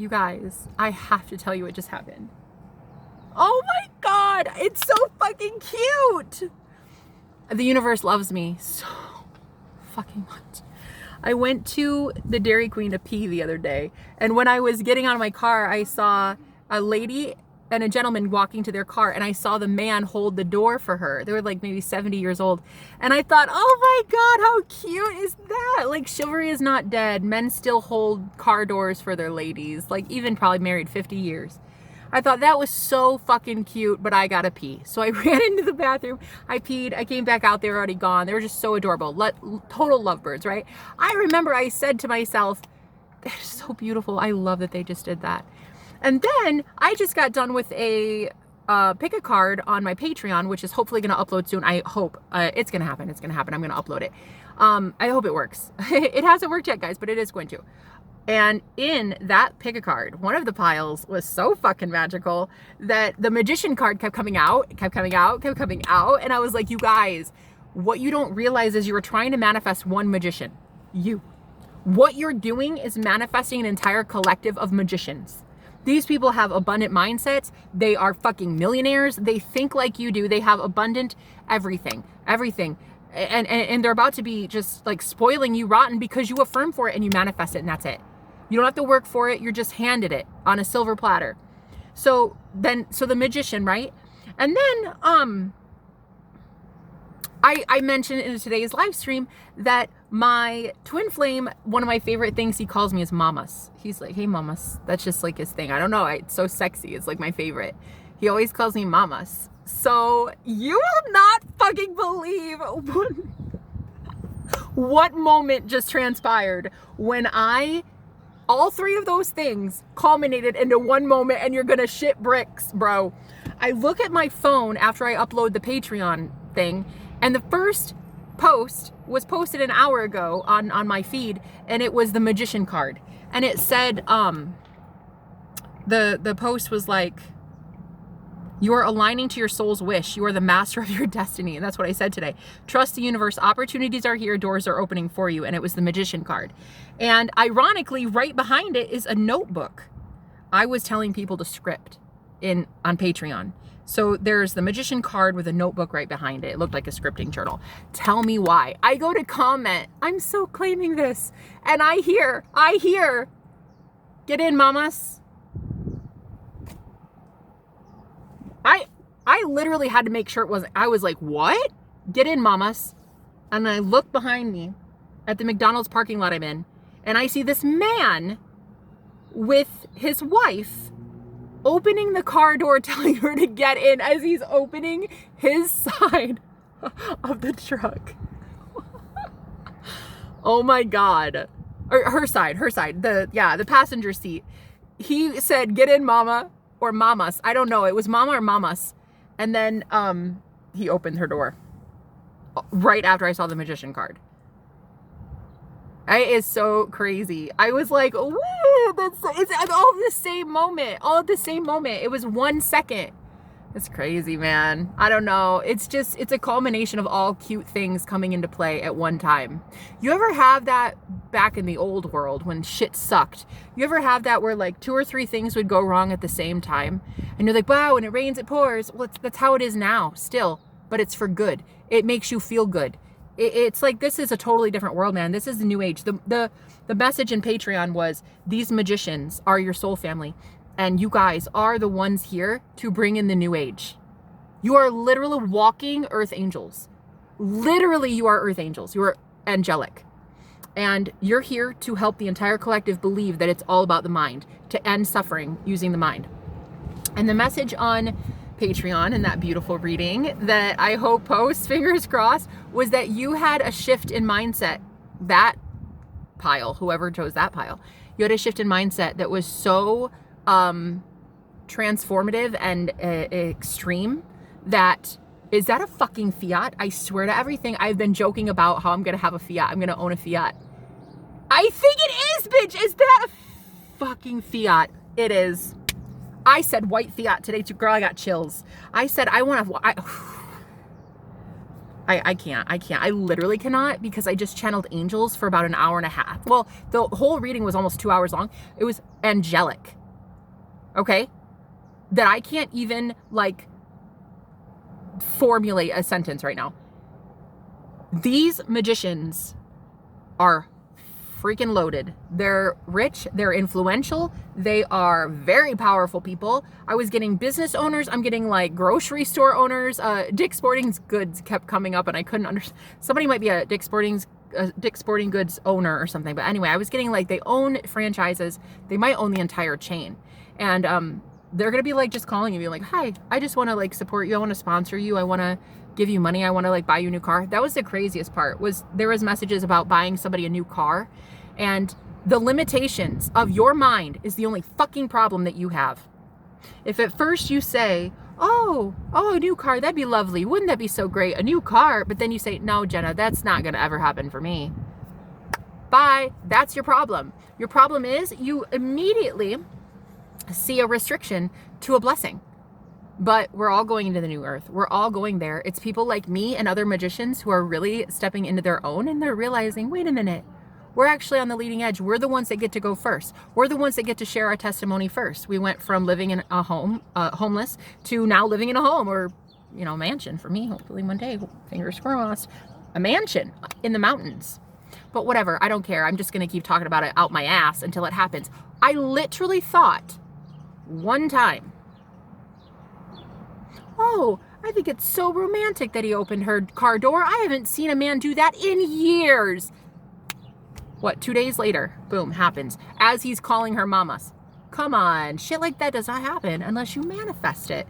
You guys, I have to tell you what just happened. Oh my God, it's so fucking cute. The universe loves me so fucking much. I went to the Dairy Queen to pee the other day, and when I was getting out of my car, I saw a lady and a gentleman walking to their car, and I saw the man hold the door for her. They were like maybe 70 years old. And I thought, oh my God, how cute is that? Like, chivalry is not dead. Men still hold car doors for their ladies, like even probably married 50 years. I thought that was so fucking cute, but I gotta pee. So I ran into the bathroom, I peed, I came back out, they were already gone. They were just so adorable. Total lovebirds, right? I remember I said to myself, they're so beautiful. I love that they just did that. And then I just got done with a pick a card on my Patreon, which is hopefully going to upload soon. I hope it's going to happen. It's going to happen. I'm going to upload it. I hope it works. It hasn't worked yet, guys, but it is going to. And in that pick a card, one of the piles was so fucking magical that the magician card kept coming out, kept coming out, kept coming out. And I was like, you guys, what you don't realize is you were trying to manifest one magician. You. What you're doing is manifesting an entire collective of magicians. These people have abundant mindsets. They are fucking millionaires. They think like you do. They have abundant everything. And they're about to be just like spoiling you rotten because you affirm for it and you manifest it, and that's it. You don't have to work for it. You're just handed it on a silver platter. So the magician, right? And then, I mentioned in today's live stream that my twin flame, one of my favorite things he calls me is mamas. He's like, hey mamas. That's just like his thing. I don't know. It's so sexy. It's like my favorite. He always calls me mamas. So you will not fucking believe what moment just transpired when all three of those things culminated into one moment, and you're gonna shit bricks, bro. I look at my phone after I upload the Patreon thing, and the first post was posted an hour ago on my feed, and it was the magician card. And it said, the post was like, you are aligning to your soul's wish. You are the master of your destiny. And that's what I said today. Trust the universe. Opportunities are here. Doors are opening for you. And it was the magician card. And ironically, right behind it is a notebook. I was telling people to script on Patreon. So there's the magician card with a notebook right behind it. It looked like a scripting journal. Tell me why. I go to comment. I'm so claiming this. And I hear, get in, mamas. I literally had to make sure it wasn't, I was like, what? Get in, mamas. And I look behind me at the McDonald's parking lot I'm in, and I see this man with his wife opening the car door, telling her to get in as he's opening his side of the truck. Oh my God. Or her side, the passenger seat. He said, get in, mama, or mamas. I don't know. It was mama or mamas. And then he opened her door right after I saw the magician card. It is so crazy. I was like, woo, it's all the same moment. All at the same moment. It was 1 second. It's crazy, man. I don't know. It's a culmination of all cute things coming into play at one time. You ever have that back in the old world when shit sucked? You ever have that where like 2 or 3 things would go wrong at the same time? And you're like, wow, when it rains, it pours. Well, that's how it is now still, but it's for good. It makes you feel good. It's like, this is a totally different world, man. This is the new age. The message in Patreon was, these magicians are your soul family. And you guys are the ones here to bring in the new age. You are literally walking earth angels. Literally, you are earth angels. You are angelic. And you're here to help the entire collective believe that it's all about the mind, to end suffering using the mind. And the message on Patreon in that beautiful reading that I hope posts, fingers crossed, was that you had a shift in mindset. That pile, whoever chose that pile, you had a shift in mindset that was so transformative and extreme. That is that a fucking Fiat? I swear to everything, I've been joking about how I'm gonna have a Fiat. I'm gonna own a Fiat. I think it is, bitch. Is that a fucking Fiat? It is. I said white Fiat today too. Girl, I got chills. I said I want to. I can't. I literally cannot, because I just channeled angels for about an hour and a half. Well, the whole reading was almost 2 hours long. It was angelic. Okay? That I can't even like formulate a sentence right now. These magicians are freaking loaded. They're rich, they're influential, they are very powerful people. I was getting business owners, I'm getting like grocery store owners. Dick's Sporting Goods kept coming up and I couldn't understand. Somebody might be a Dick's Sporting Goods owner or something. But anyway, I was getting like, they own franchises. They might own the entire chain. And they're going to be like just calling you and be like, hi, I just want to like support you. I want to sponsor you. I want to give you money. I want to like buy you a new car. That was the craziest part, was there was messages about buying somebody a new car, and the limitations of your mind is the only fucking problem that you have. If at first you say, oh, a new car, that'd be lovely. Wouldn't that be so great? A new car. But then you say, no, Jenna, that's not going to ever happen for me. Bye. That's your problem. Your problem is you immediately see a restriction to a blessing. But we're all going into the new earth. We're all going there. It's people like me and other magicians who are really stepping into their own, and they're realizing, wait a minute, we're actually on the leading edge. We're the ones that get to go first. We're the ones that get to share our testimony first. We went from living in a home, homeless, to now living in a home, or, you know, mansion for me, hopefully one day, fingers crossed, a mansion in the mountains. But whatever, I don't care. I'm just going to keep talking about it out my ass until it happens. I literally thought one time, oh, I think it's so romantic that he opened her car door. I haven't seen a man do that in years. What, 2 days later, boom, happens. As he's calling her mamas. Come on, shit like that does not happen unless you manifest it.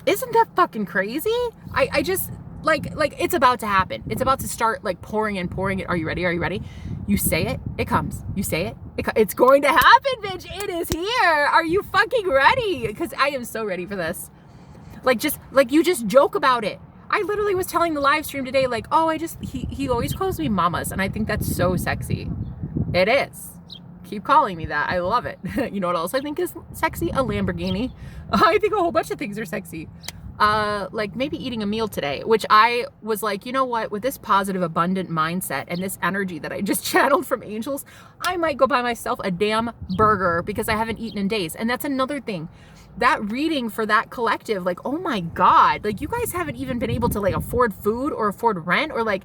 Isn't that fucking crazy? I just, like it's about to happen. It's about to start like pouring it. Are you ready? Are you ready? You say it, it comes. You say it, it's going to happen, bitch. It is here. Are you fucking ready? Because I am so ready for this. You just joke about it. I literally was telling the live stream today, like, oh, he always calls me mamas. And I think that's so sexy. It is. Keep calling me that. I love it. You know what else I think is sexy? A Lamborghini. I think a whole bunch of things are sexy. Like maybe eating a meal today, which I was like, you know what, with this positive, abundant mindset and this energy that I just channeled from angels, I might go buy myself a damn burger because I haven't eaten in days. And that's another thing. That reading for that collective, like, oh my God, like you guys haven't even been able to like afford food or afford rent, or like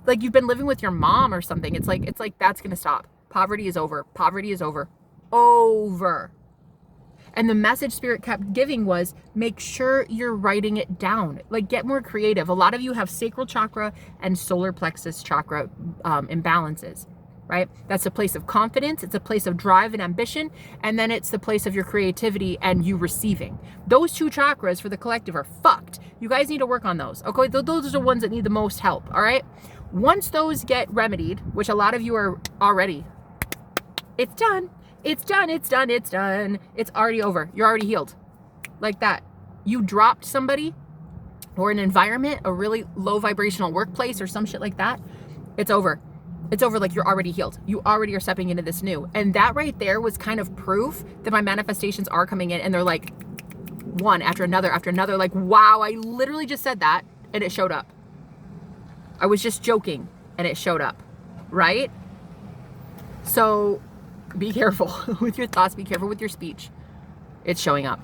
you've been living with your mom or something. It's like that's going to stop. Poverty is over. Poverty is over. Over. And the message Spirit kept giving was, make sure you're writing it down. Like, get more creative. A lot of you have sacral chakra and solar plexus chakra imbalances, right? That's a place of confidence. It's a place of drive and ambition. And then it's the place of your creativity and you receiving. Those two chakras for the collective are fucked. You guys need to work on those. Okay, those are the ones that need the most help, all right? Once those get remedied, which a lot of you are already, it's done. It's done, it's done, it's done. It's already over. You're already healed. Like that. You dropped somebody or an environment, a really low vibrational workplace or some shit like that. It's over. It's over, like you're already healed. You already are stepping into this new. And that right there was kind of proof that my manifestations are coming in, and they're like one after another after another. Like, wow, I literally just said that and it showed up. I was just joking and it showed up, right? So be careful with your thoughts. Be careful with your speech. It's showing up.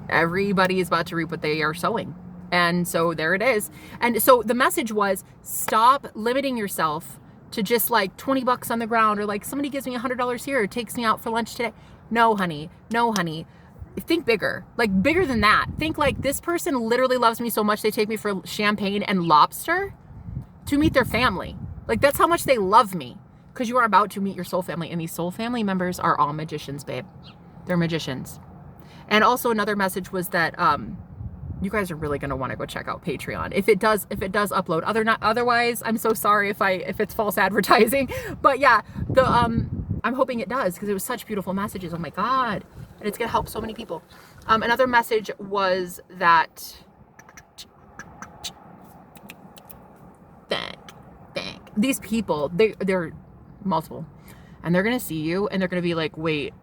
Everybody is about to reap what they are sowing. And so there it is. And so the message was, stop limiting yourself to just like 20 bucks on the ground, or like somebody gives me $100 here, or takes me out for lunch today. No, honey. No, honey. Think bigger. Like bigger than that. Think like, this person literally loves me so much they take me for champagne and lobster to meet their family. Like that's how much they love me. Because you are about to meet your soul family, and these soul family members are all magicians, babe. They're magicians. And also another message was that you guys are really going to want to go check out Patreon if it does upload. Otherwise, I'm so sorry if it's false advertising. But yeah, I'm hoping it does, because it was such beautiful messages. Oh my God, and it's going to help so many people. Another message was that these people, they're multiple, and they're gonna see you and they're gonna be like, wait,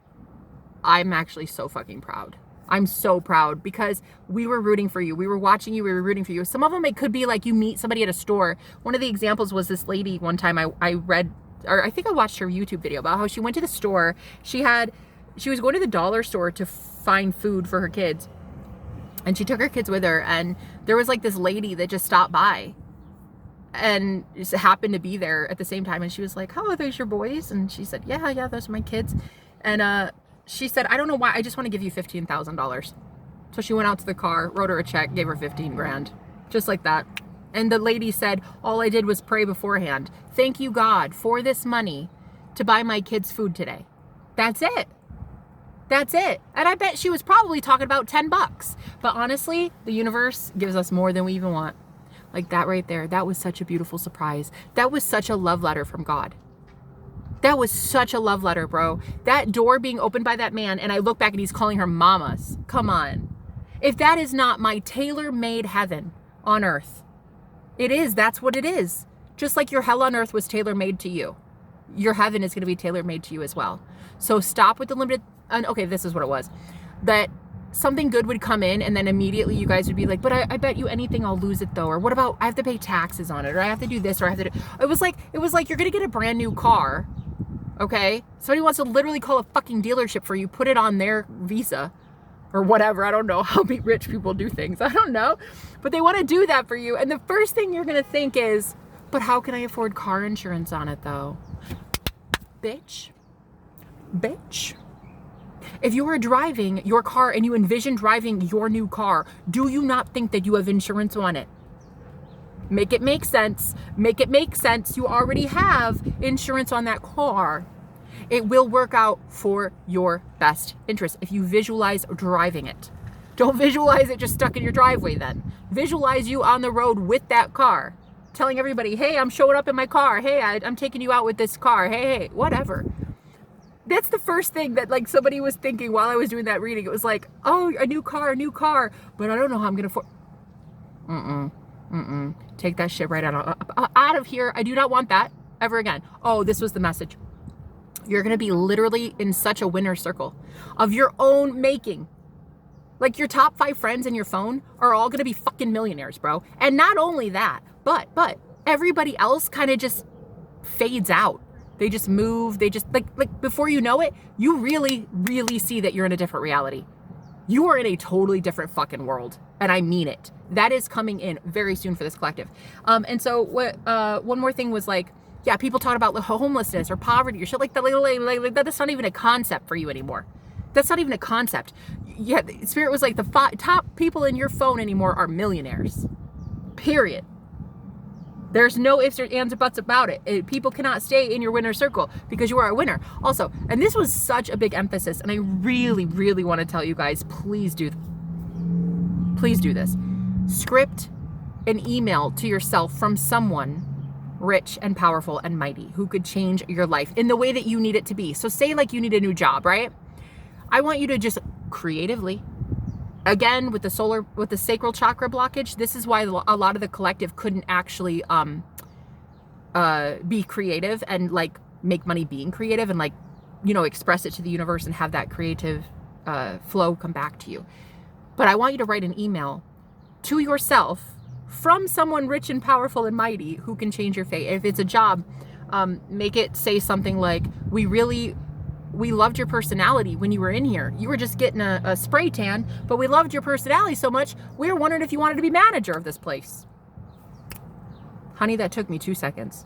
I'm actually so fucking proud. I'm so proud because we were rooting for you. We were watching you. We were rooting for you. Some of them, it could be like you meet somebody at a store. One of the examples was this lady one time I read, or I think I watched her YouTube video about how she went to the store. She was going to the dollar store to find food for her kids. And she took her kids with her. And there was like this lady that just stopped by and just happened to be there at the same time. And she was like, "Oh, are those your boys?" And she said, yeah, those are my kids. And, she said, "I don't know why. I just want to give you $15,000. So she went out to the car, wrote her a check, gave her 15 grand. Just like that. And the lady said, "All I did was pray beforehand. Thank you, God, for this money to buy my kids food today." That's it. That's it. And I bet she was probably talking about $10. But honestly, the universe gives us more than we even want. Like that right there. That was such a beautiful surprise. That was such a love letter from God. That was such a love letter, bro. That door being opened by that man, and I look back and he's calling her mamas. Come on. If that is not my tailor-made heaven on earth, it is. That's what it is. Just like your hell on earth was tailor-made to you, your heaven is going to be tailor-made to you as well. So stop with the limited, okay, this is what it was. That something good would come in and then immediately you guys would be like, "But I bet you anything I'll lose it though." Or what about I have to pay taxes on it, or I have to do this, or I have to do, it was like you're going to get a brand new car. Okay, somebody wants to literally call a fucking dealership for you, put it on their Visa or whatever. I don't know how rich people do things. I don't know, but they want to do that for you. And the first thing you're going to think is, "But how can I afford car insurance on it though?" Bitch. If you are driving your car and you envision driving your new car, do you not think that you have insurance on it? Make it make sense. Make it make sense. You already have insurance on that car. It will work out for your best interest if you visualize driving it. Don't visualize it just stuck in your driveway then. Visualize you on the road with that car, telling everybody, "Hey, I'm showing up in my car. Hey, I'm taking you out with this car. Hey, whatever." That's the first thing that like somebody was thinking while I was doing that reading. It was like, "Oh, a new car, but I don't know how I'm going to afford." Take that shit right out of here. I do not want that ever again. Oh, this was the message. You're going to be literally in such a winner circle of your own making. Like your top 5 friends in your phone are all going to be fucking millionaires, bro. And not only that, but everybody else kind of just fades out. They just move. They just like before you know it, you really, really see that you're in a different reality. You are in a totally different fucking world. And I mean it. That is coming in very soon for this collective. And so what, one more thing was like, yeah, people talk about homelessness or poverty or shit like that. Like that's not even a concept for you anymore. That's not even a concept. Yeah, Spirit was like the top people in your phone anymore are millionaires. Period. There's no ifs or ands or buts about it. People cannot stay in your winner circle because you are a winner. Also, and this was such a big emphasis, and I really, really want to tell you guys, please do this. Script an email to yourself from someone rich and powerful and mighty who could change your life in the way that you need it to be. So say like you need a new job, right? I want you to just creatively, again, with the sacral chakra blockage, this is why a lot of the collective couldn't actually be creative and like make money being creative and like, you know, express it to the universe and have that creative flow come back to you. But I want you to write an email to yourself from someone rich and powerful and mighty who can change your fate. If it's a job, make it say something like, we loved your personality when you were in here. You were just getting a spray tan, but we loved your personality so much, we were wondering if you wanted to be manager of this place. Honey, that took me 2 seconds.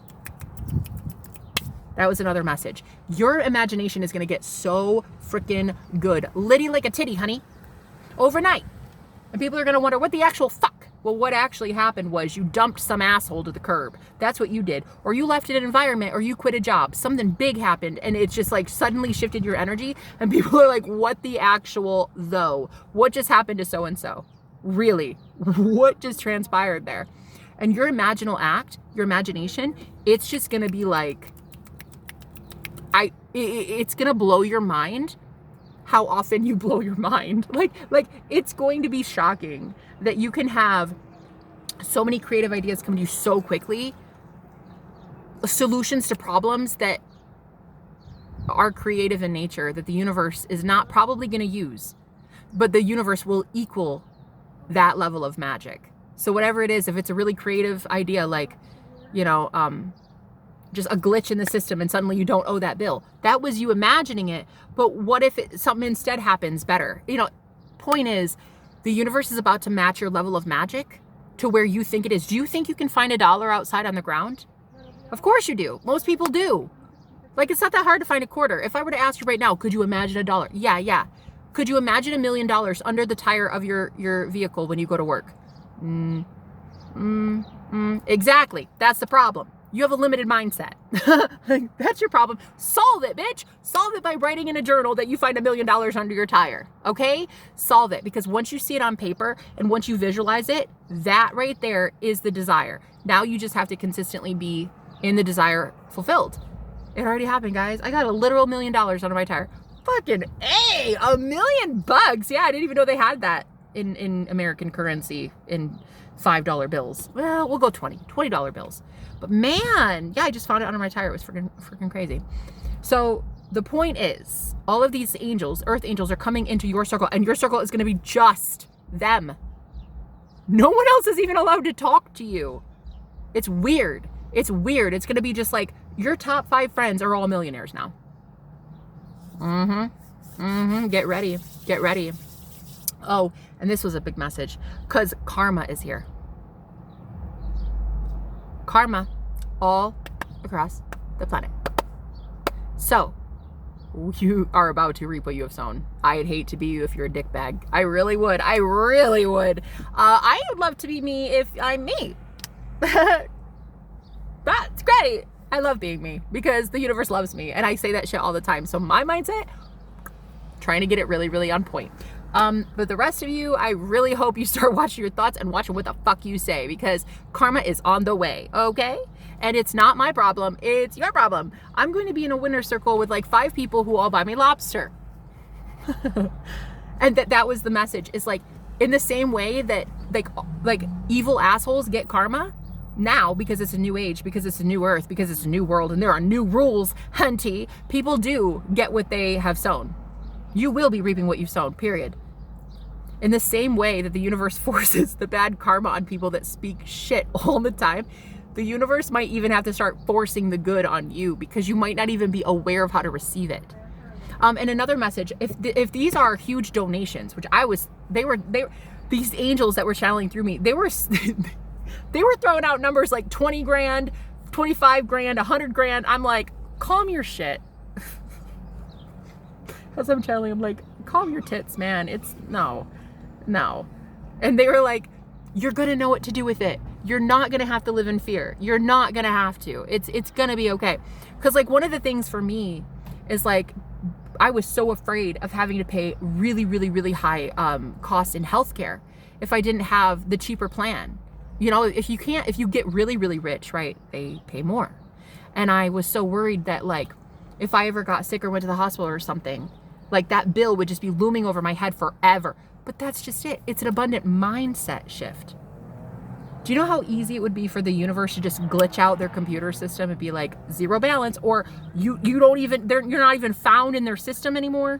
That was another message. Your imagination is going to get so freaking good. Litty like a titty, honey. Overnight. And people are going to wonder, what the actual fuck? Well, what actually happened was you dumped some asshole to the curb. That's what you did. Or you left an environment, or you quit a job. Something big happened, and it's just like suddenly shifted your energy. And people are like, what the actual though? What just happened to so-and-so? Really? What just transpired there? And your your imagination, it's just going to be like, it's going to blow your mind how often you blow your mind. Like it's going to be shocking that you can have so many creative ideas come to you so quickly, solutions to problems that are creative in nature that the universe is not probably going to use. but the universe will equal that level of magic. So whatever it is, if it's a really creative idea, like, you know, just a glitch in the system and suddenly you don't owe that bill. That was you imagining it. But what if something instead happens better? You know, point is, the universe is about to match your level of magic to where you think it is. Do you think you can find $1 outside on the ground? Of course you do. Most people do. Like, it's not that hard to find a quarter. If I were to ask you right now, could you imagine $1? Yeah. Could you imagine $1 million under the tire of your vehicle when you go to work? Exactly. That's the problem. You have a limited mindset. That's your problem. Solve it, bitch. Solve it by writing in a journal that you find $1 million under your tire. Okay? Solve it. Because once you see it on paper and once you visualize it, that right there is the desire. Now you just have to consistently be in the desire fulfilled. It already happened, guys. I got a literal $1 million under my tire. Fucking A, $1 million. Yeah, I didn't even know they had that in American currency in $5 bills. Well, we'll go $20 bills. But man, yeah, I just found it under my tire. It was freaking crazy. So the point is, all of these angels, earth angels, are coming into your circle, and your circle is going to be just them. No one else is even allowed to talk to you. It's weird. It's weird. It's going to be just like your top 5 friends are all millionaires now. Get ready. Get ready. Oh, and this was a big message, because karma is here. Karma all across the planet. So you are about to reap what you have sown. I'd hate to be you if you're a dickbag. I really would. I really would. I would love to be me if I'm me. That's great. I love being me because the universe loves me, and I say that shit all the time. So my mindset, trying to get it really, really on point. But the rest of you, I really hope you start watching your thoughts and watching what the fuck you say, because karma is on the way, okay? And it's not my problem, it's your problem. I'm going to be in a winner's circle with like 5 people who all buy me lobster. And that was the message. It's like, in the same way that like evil assholes get karma now, because it's a new age, because it's a new earth, because it's a new world, and there are new rules, hunty, people do get what they have sown. You will be reaping what you've sown, period. In the same way that the universe forces the bad karma on people that speak shit all the time, the universe might even have to start forcing the good on you, because you might not even be aware of how to receive it. And another message, if these are huge donations, which these angels that were channeling through me, they were throwing out numbers like 20 grand, 25 grand, 100 grand. I'm like, calm your shit. As I'm channeling, I'm like, calm your tits, man. It's no. And they were like, you're going to know what to do with it. You're not going to have to live in fear. You're not going to have to. It's going to be okay. Because like one of the things for me is like, I was so afraid of having to pay really, really, really high costs in healthcare if I didn't have the cheaper plan. You know, if you get really, really rich, right, they pay more. And I was so worried that like, if I ever got sick or went to the hospital or something, like that bill would just be looming over my head forever. But that's just it. It's an abundant mindset shift. Do you know how easy it would be for the universe to just glitch out their computer system and be like 0 balance, or you're not even found in their system anymore?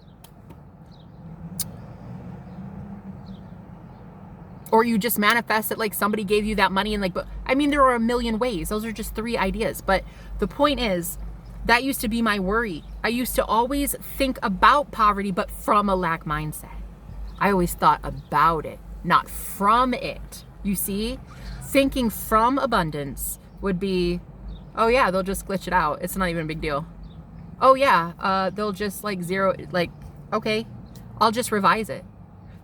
Or you just manifest that like somebody gave you that money and like, but I mean, there are a million ways. Those are just 3 ideas. But the point is, that used to be my worry. I used to always think about poverty, but from a lack mindset. I always thought about it, not from it. You see? Thinking from abundance would be, oh yeah, they'll just glitch it out. It's not even a big deal. Oh yeah, they'll just like zero, like, okay, I'll just revise it.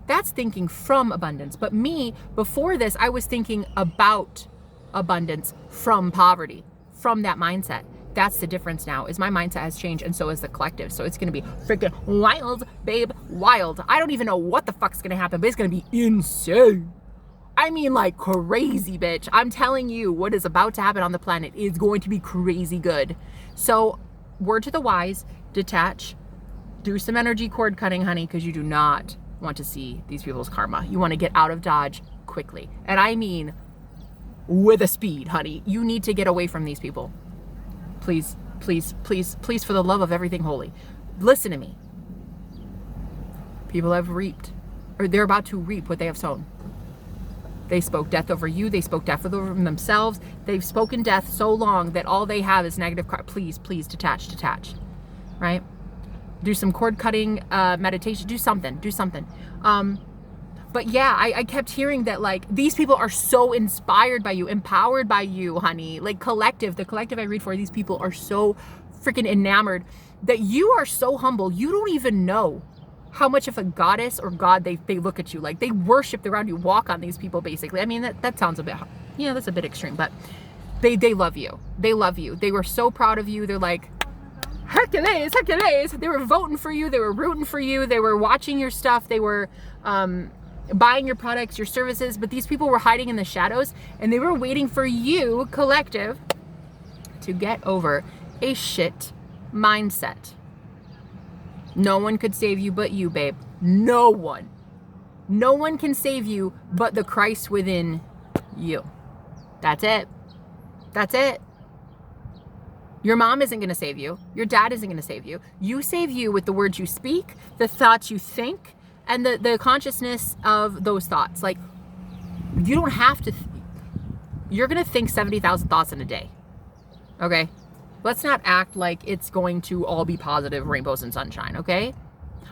That's thinking from abundance. But me, before this, I was thinking about abundance from poverty, from that mindset. That's the difference now, is my mindset has changed, and so has the collective. So it's going to be freaking wild, babe, wild. I don't even know what the fuck's going to happen, but it's going to be insane. I mean, like crazy, bitch. I'm telling you, what is about to happen on the planet is going to be crazy good. So word to the wise, detach, do some energy cord cutting, honey, because you do not want to see these people's karma. You want to get out of Dodge quickly. And I mean with a speed, honey. You need to get away from these people. Please, please, please, please, for the love of everything holy, listen to me. People have reaped or they're about to reap what they have sown. They spoke death over you. They spoke death over themselves. They've spoken death so long that all they have is negative. Please, detach, right? Do some cord cutting meditation. Do something. But yeah, I kept hearing that like these people are so inspired by you, empowered by you, honey. Like the collective I read for, these people are so freaking enamored that you are so humble. You don't even know how much of a goddess or god they look at you like. They worship around you, walk on these people basically. I mean, that sounds a bit, that's a bit extreme, but they love you. They love you. They were so proud of you. They're like, Hercules. They were voting for you. They were rooting for you. They were watching your stuff. They were buying your products, your services, but these people were hiding in the shadows and they were waiting for you, collective, to get over a shit mindset. No one could save you but you, babe. No one. No one can save you but the Christ within you. That's it. That's it. Your mom isn't going to save you. Your dad isn't going to save you. You save you with the words you speak, the thoughts you think, and the consciousness of those thoughts. Like, you don't have to, you're going to think 70,000 thoughts in a day. Okay? Let's not act like it's going to all be positive rainbows and sunshine, okay?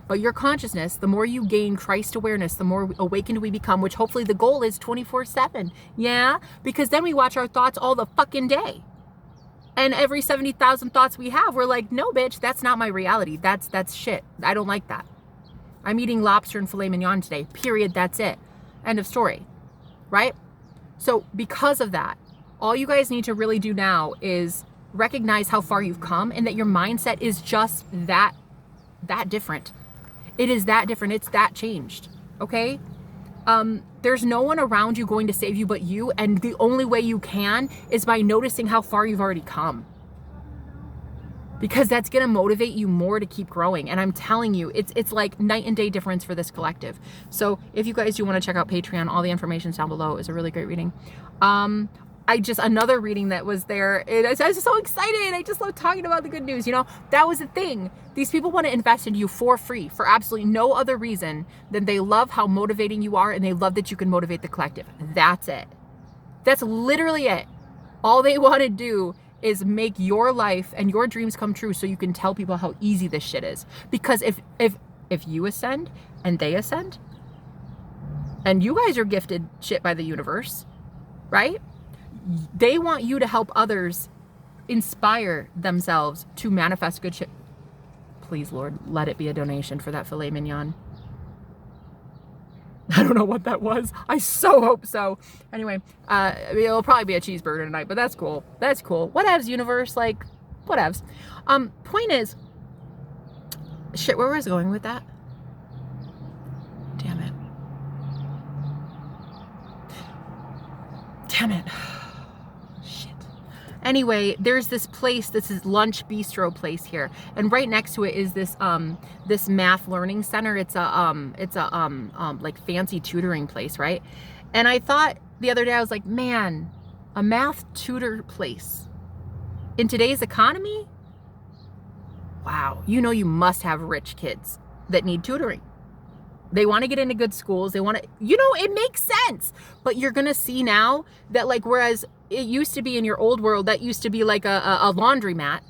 But your consciousness, the more you gain Christ awareness, the more awakened we become, which hopefully the goal is 24/7. Yeah? Because then we watch our thoughts all the fucking day. And every 70,000 thoughts we have, we're like, no, bitch, that's not my reality. That's shit. I don't like that. I'm eating lobster and filet mignon today. Period. That's it. End of story. Right? So because of that, all you guys need to really do now is recognize how far you've come and that your mindset is just that different. It is that different. It's that changed. Okay? There's no one around you going to save you but you, and the only way you can is by noticing how far you've already come. Because that's going to motivate you more to keep growing. And I'm telling you, it's like night and day difference for this collective. So if you guys do want to check out Patreon, all the information's down below. It's a really great reading. Another reading that was there, I was so excited. I just love talking about the good news. That was the thing. These people want to invest in you for free, for absolutely no other reason than they love how motivating you are and they love that you can motivate the collective. That's it. That's literally it. All they want to do is make your life and your dreams come true so you can tell people how easy this shit is. Because if you ascend and they ascend, and you guys are gifted shit by the universe, right? They want you to help others inspire themselves to manifest good shit. Please, Lord, let it be a donation for that filet mignon. I don't know what that was. I so hope so. Anyway, it'll probably be a cheeseburger tonight, but that's cool. That's cool. Whatevs, universe. Like, whatevs. Point is, shit, where was I going with that? Damn it. Anyway, there's this place, this is lunch bistro place here, and right next to it is this this math learning center. It's a like fancy tutoring place, right? And I thought the other day, I was like, man, a math tutor place in today's economy? Wow, you must have rich kids that need tutoring. They want to get into good schools. They want to, it makes sense. But you're going to see now that, like, whereas it used to be in your old world, that used to be like a laundromat.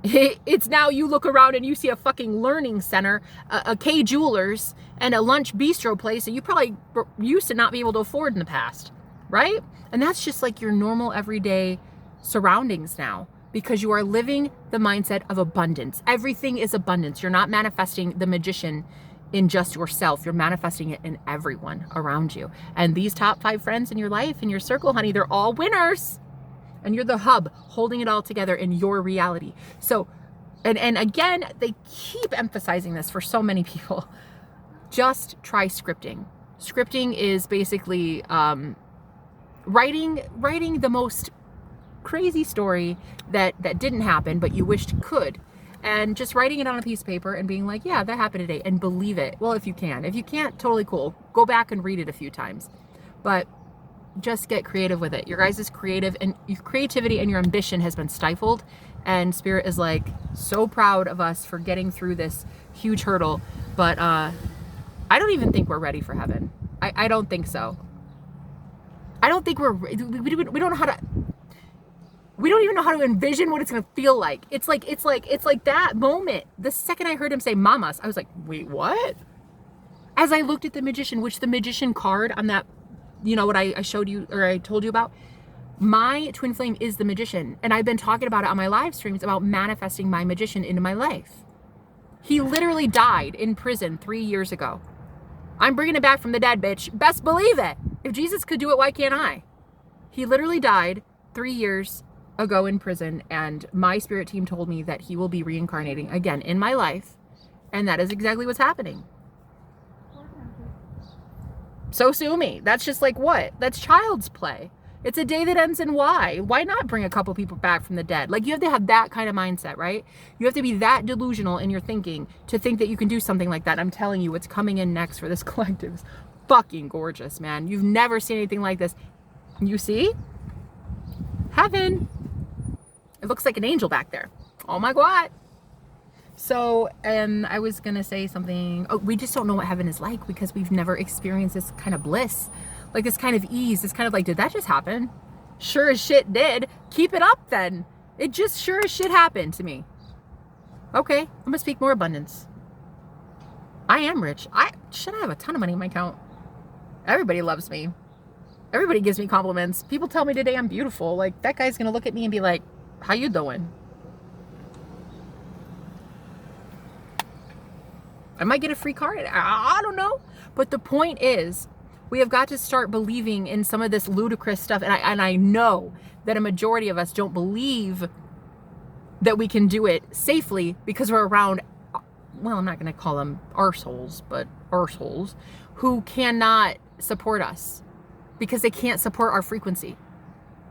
It's now you look around and you see a fucking learning center, a K Jewelers, and a lunch bistro place that you probably used to not be able to afford in the past, right? And that's just like your normal everyday surroundings now, because you are living the mindset of abundance. Everything is abundance. You're not manifesting the magician in just yourself. You're manifesting it in everyone around you. And these top 5 friends in your life, in your circle, honey, they're all winners. And you're the hub holding it all together in your reality. So, and again, they keep emphasizing this for so many people. Just try scripting. Scripting is basically writing the most crazy story that didn't happen, but you wished could. And just writing it on a piece of paper and being like, yeah, that happened today, and believe it. Well, if you can. If you can't, totally cool. Go back and read it a few times. But just get creative with it. Your guys' creativity and your ambition has been stifled, and Spirit is like so proud of us for getting through this huge hurdle. But I don't even think we're ready for heaven. I don't think so. I don't think we don't know how to, we don't even know how to envision what it's going to feel like. It's like that moment. The second I heard him say mamas, I was like, wait, what? As I looked at the magician, which the magician card on that, you know what I showed you, or I told you about, my twin flame is the magician. And I've been talking about it on my live streams about manifesting my magician into my life. He literally died in prison 3 years ago. I'm bringing it back from the dead, bitch. Best believe it. If Jesus could do it, why can't I? He literally died 3 years ago in prison, and my spirit team told me that he will be reincarnating again in my life, and that is exactly what's happening. So sue me. That's just like what? That's child's play. It's a day that ends in Y. Why not bring a couple people back from the dead? Like, you have to have that kind of mindset, right? You have to be that delusional in your thinking to think that you can do something like that. I'm telling you, what's coming in next for this collective is fucking gorgeous, man. You've never seen anything like this. You see? Heaven. It looks like an angel back there. Oh my God. So, and I was going to say something. Oh, we just don't know what heaven is like because we've never experienced this kind of bliss. Like this kind of ease, this kind of like, did that just happen? Sure as shit did. Keep it up then. It just sure as shit happened to me. Okay, I'm gonna speak more abundance. I am rich. I have a ton of money in my account. Everybody loves me. Everybody gives me compliments. People tell me today I'm beautiful. Like, that guy's gonna look at me and be like, how you doing? I might get a free card. I don't know. But the point is, we have got to start believing in some of this ludicrous stuff. And I know that a majority of us don't believe that we can do it safely because we're around, well, I'm not going to call them arseholes, but arseholes who cannot support us because they can't support our frequency.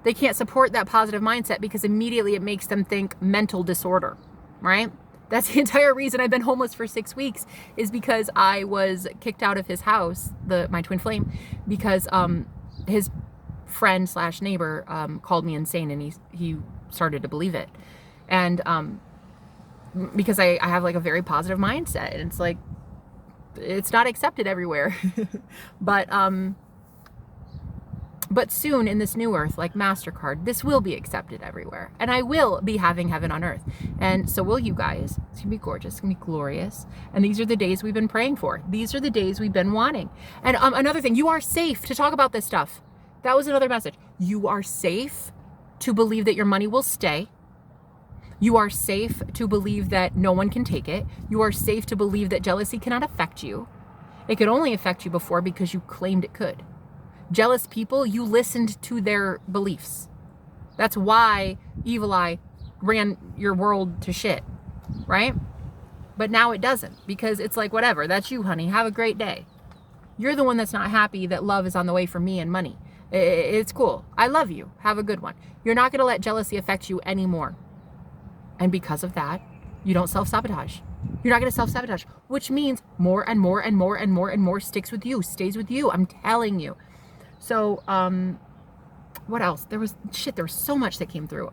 They can't support that positive mindset because immediately it makes them think mental disorder, right? That's the entire reason I've been homeless for 6 weeks, is because I was kicked out of his house, my twin flame, because his friend / neighbor called me insane, and he started to believe it. And because I have like a very positive mindset, and it's like, it's not accepted everywhere. But soon in this new earth, like MasterCard, this will be accepted everywhere. And I will be having heaven on earth. And so will you guys. It's going to be gorgeous. It's going to be glorious. And these are the days we've been praying for. These are the days we've been wanting. And another thing, you are safe to talk about this stuff. That was another message. You are safe to believe that your money will stay. You are safe to believe that no one can take it. You are safe to believe that jealousy cannot affect you. It could only affect you before because you claimed it could. Jealous people, you listened to their beliefs. That's why Evil Eye ran your world to shit, right? But now it doesn't, because it's like, whatever, that's you, honey. Have a great day. You're the one that's not happy that love is on the way for me and money. It's cool. I love you. Have a good one. You're not going to let jealousy affect you anymore. And because of that, you don't self-sabotage. You're not going to self-sabotage, which means more and more and more and more and more sticks with you, stays with you. I'm telling you. So, what else? There was so much that came through.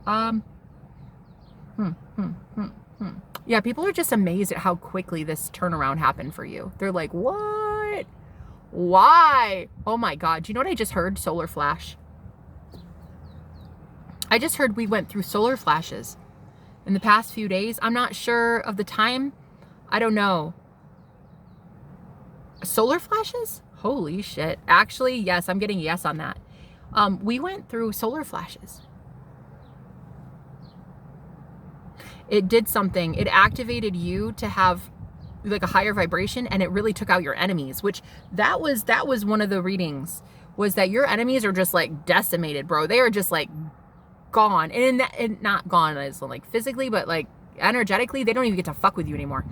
Yeah, people are just amazed at how quickly this turnaround happened for you. They're like, what? Why? Oh my God. Do you know what I just heard? Solar flash. I just heard we went through solar flashes in the past few days. I'm not sure of the time. I don't know. Solar flashes? Holy shit. Actually, yes, I'm getting yes on that. We went through solar flashes. It did something. It activated you to have like a higher vibration, and it really took out your enemies, which that was one of the readings, was that your enemies are just like decimated, bro. They are just like gone. And not gone as like physically, but like energetically, they don't even get to fuck with you anymore.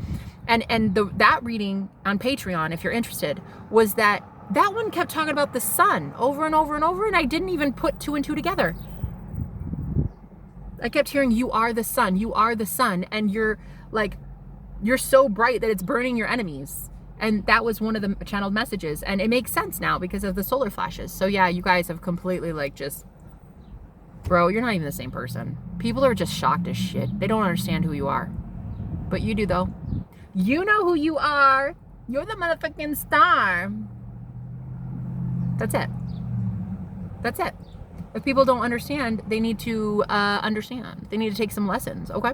And that reading on Patreon, if you're interested, was that one kept talking about the sun over and over and over, and I didn't even put 2 and 2 together. I kept hearing, you are the sun, and you're so bright that it's burning your enemies. And that was one of the channeled messages, and it makes sense now because of the solar flashes. So yeah, you guys have completely like just, bro, you're not even the same person. People are just shocked as shit. They don't understand who you are. But you do though. You know who you are. You're the motherfucking star. That's it. That's it. If people don't understand, they need to understand. They need to take some lessons, okay?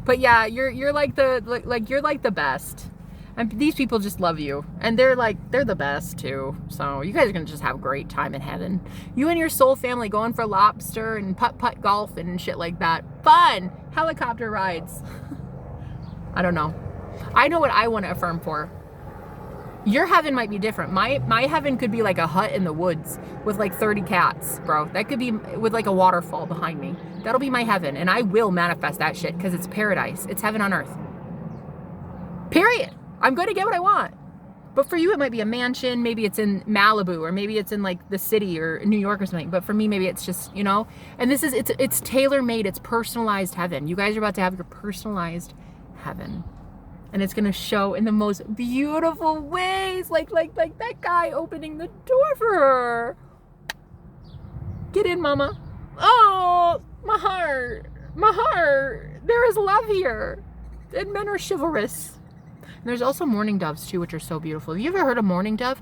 But yeah, you're like you're like the best. And these people just love you. And they're the best too. So you guys are gonna just have a great time in heaven. You and your soul family going for lobster and putt-putt golf and shit like that. Fun! Helicopter rides. I don't know. I know what I want to affirm for. Your heaven might be different. My heaven could be like a hut in the woods with like 30 cats, bro. That could be with like a waterfall behind me. That'll be my heaven. And I will manifest that shit because it's paradise. It's heaven on earth. Period. I'm going to get what I want. But for you, it might be a mansion. Maybe it's in Malibu, or maybe it's in like the city or New York or something. But for me, maybe it's just, you know, and it's tailor-made. It's personalized heaven. You guys are about to have your personalized heaven. And it's going to show in the most beautiful ways. Like that guy opening the door for her. Get in, mama. Oh, my heart. My heart. There is love here. And men are chivalrous. And there's also mourning doves too, which are so beautiful. Have you ever heard a mourning dove?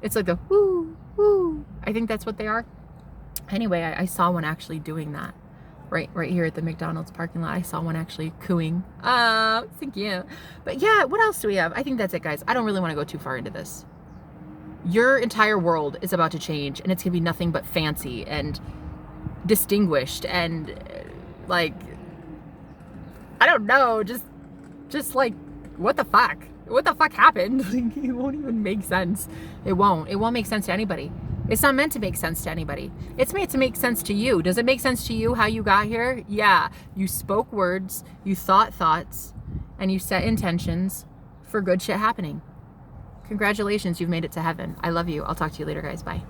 It's like a whoo, whoo. I think that's what they are. Anyway, I saw one actually doing that. Right here at the McDonald's parking lot. I saw one actually cooing. Thank you. But yeah, what else do we have? I think that's it, guys. I don't really want to go too far into this. Your entire world is about to change, and it's going to be nothing but fancy and distinguished and like, I don't know, just like, what the fuck? What the fuck happened? It won't even make sense. It won't make sense to anybody. It's not meant to make sense to anybody. It's meant to make sense to you. Does it make sense to you how you got here? Yeah. You spoke words, you thought thoughts, and you set intentions for good shit happening. Congratulations, you've made it to heaven. I love you. I'll talk to you later, guys. Bye.